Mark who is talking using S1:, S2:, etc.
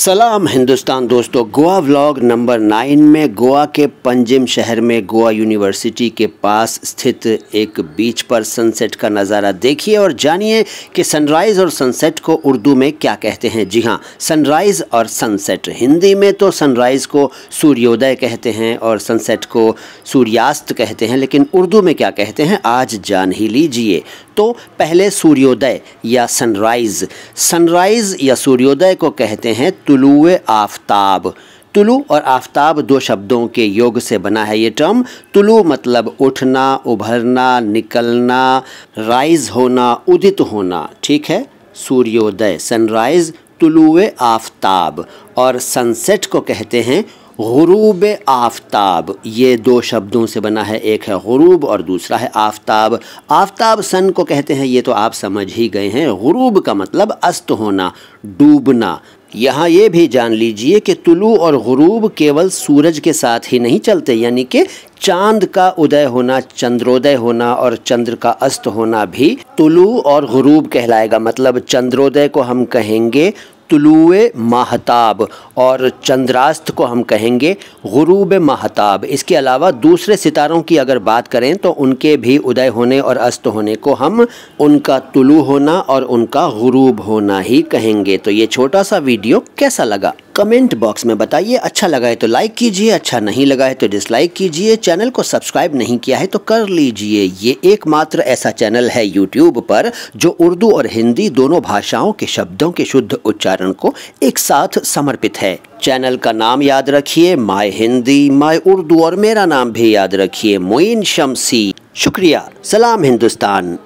S1: सलाम हिंदुस्तान दोस्तों, Goa vlog number 9 में गोवा के पंजिम शहर में गोवा यूनिवर्सिटी के पास स्थित एक बीच पर सनसेट का नज़ारा देखिए और जानिए कि सनराइज़ और सनसेट को उर्दू में क्या कहते हैं। जी हाँ, सनराइज़ और सनसेट। हिंदी में तो सनराइज़ को सूर्योदय कहते हैं और सनसेट को सूर्यास्त कहते हैं, लेकिन उर्दू में क्या कहते हैं आज जान ही लीजिए। तो पहले सूर्योदय या सनराइज़। सनराइज़ या सूर्योदय को कहते हैं तुलुए आफ्ताब। तुलु और आफ्ताब दो शब्दों के योग से बना है ये टर्म। तुलु मतलब उठना, उभरना, निकलना, राइज होना, उदित होना, ठीक है। सूर्योदय सनराइज़, तुलुए आफ्ताब। और सनसेट को कहते हैं गुरूब आफ्ताब। ये दो शब्दों से बना है, एक है गुरूब और दूसरा है आफ्ताब। आफ्ताब सन को कहते हैं, ये तो आप समझ ही गए हैं। गुरूब का मतलब अस्त होना, डूबना। यहाँ ये भी जान लीजिए कि तुलु और गुरूब केवल सूरज के साथ ही नहीं चलते, यानी कि चांद का उदय होना, चंद्रोदय होना और चंद्र का अस्त होना भी तुलु और गुरूब कहलाएगा। मतलब चंद्रोदय को हम कहेंगे तुलुए महताब और चंद्रास्त को हम कहेंगे गुरूब महताब। इसके अलावा दूसरे सितारों की अगर बात करें तो उनके भी उदय होने और अस्त होने को हम उनका तुलु होना और उनका गुरूब होना ही कहेंगे। तो ये छोटा सा वीडियो कैसा लगा कमेंट बॉक्स में बताइए। अच्छा लगा है तो लाइक कीजिए, अच्छा नहीं लगा है तो डिसलाइक कीजिए। चैनल को सब्सक्राइब नहीं किया है तो कर लीजिए। ये एकमात्र ऐसा चैनल है यूट्यूब पर जो उर्दू और हिंदी दोनों भाषाओं के शब्दों के शुद्ध उच्चारण को एक साथ समर्पित है। चैनल का नाम याद रखिए माय हिंदी, माय उर्दू, और मेरा नाम भी याद रखिए मोइन शमसी। शुक्रिया। सलाम हिंदुस्तान।